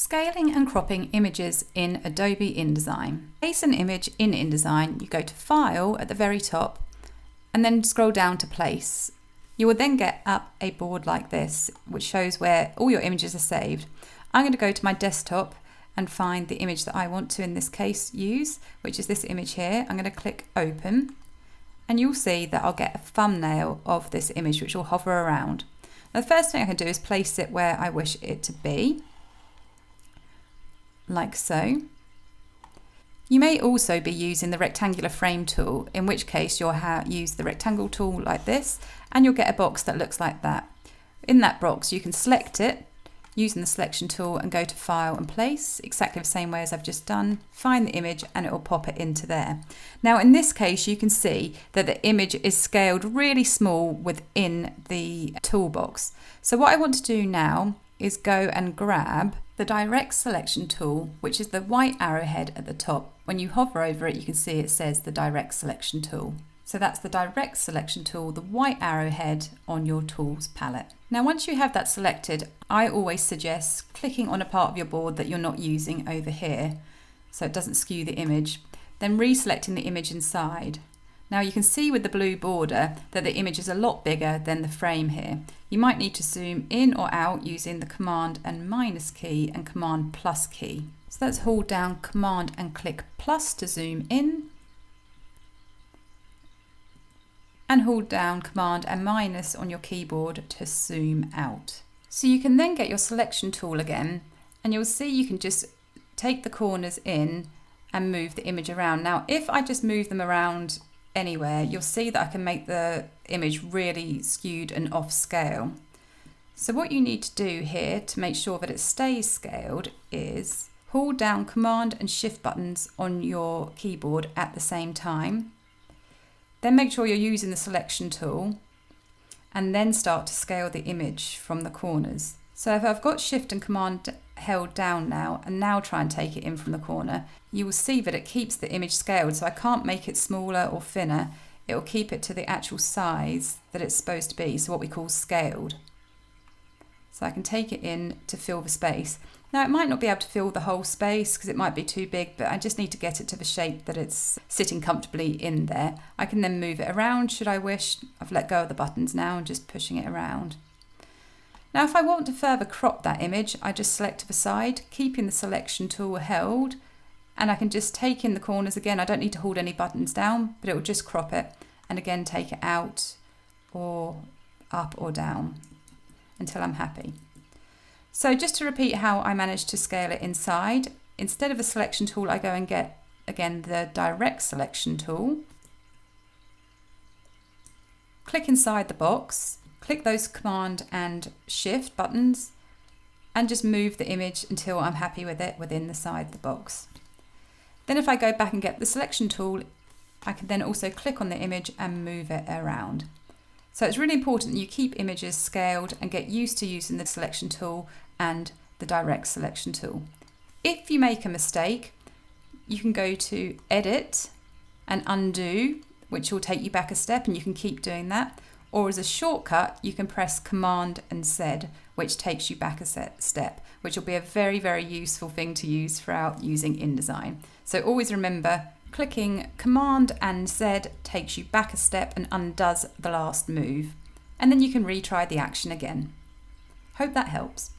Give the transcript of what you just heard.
Scaling and cropping images in Adobe InDesign. Place an image in InDesign, you go to File at the very top and then scroll down to Place. You will then get up a board like this, which shows where all your images are saved. I'm going to go to my desktop and find the image that I want to, in this case, use, which is this image here. I'm going to click Open, and you'll see that I'll get a thumbnail of this image, which will hover around. Now, the first thing I can do is place it where I wish it to be, like so. You may also be using the rectangular frame tool, in which case you'll use the rectangle tool like this, and you'll get a box that looks like that. In that box you can select it using the selection tool and go to File and Place, exactly the same way as I've just done. Find the image and it will pop it into there. Now in this case you can see that the image is scaled really small within the toolbox. So what I want to do now is go and grab the direct selection tool, which is the white arrowhead at the top. When you hover over it, you can see it says the direct selection tool. So that's the direct selection tool, the white arrowhead on your tools palette. Now once you have that selected, I always suggest clicking on a part of your board that you're not using over here, so it doesn't skew the image, then reselecting the image inside. Now you can see with the blue border that the image is a lot bigger than the frame here. You might need to zoom in or out using the Command and minus key and Command plus key. So let's hold down Command and click plus to zoom in, and hold down Command and minus on your keyboard to zoom out. So you can then get your selection tool again, and you'll see you can just take the corners in and move the image around. Now if I just move them around anywhere, you'll see that I can make the image really skewed and off scale. So what you need to do here to make sure that it stays scaled is hold down Command and Shift buttons on your keyboard at the same time. Then make sure you're using the selection tool and then start to scale the image from the corners. So if I've got Shift and Command held down now and now try and take it in from the corner, you will see that it keeps the image scaled, so I can't make it smaller or thinner. It will keep it to the actual size that it's supposed to be, so what we call scaled. So I can take it in to fill the space. Now it might not be able to fill the whole space because it might be too big, but I just need to get it to the shape that it's sitting comfortably in there. I can then move it around should I wish. I've let go of the buttons now and just pushing it around. Now if I want to further crop that image, I just select to the side, keeping the selection tool held, and I can just take in the corners again. I don't need to hold any buttons down, but it will just crop it, and again take it out or up or down until I'm happy. So just to repeat how I managed to scale it inside, instead of the selection tool I go and get again the direct selection tool, click inside the box, click those Command and Shift buttons and just move the image until I'm happy with it within the side of the box. Then if I go back and get the selection tool, I can then also click on the image and move it around. So it's really important that you keep images scaled and get used to using the selection tool and the direct selection tool. If you make a mistake, you can go to Edit and Undo, which will take you back a step, and you can keep doing that. Or as a shortcut, you can press Command and Z, which takes you back a step, which will be a very, very useful thing to use throughout using InDesign. So always remember, clicking Command and Z takes you back a step and undoes the last move. And then you can retry the action again. Hope that helps.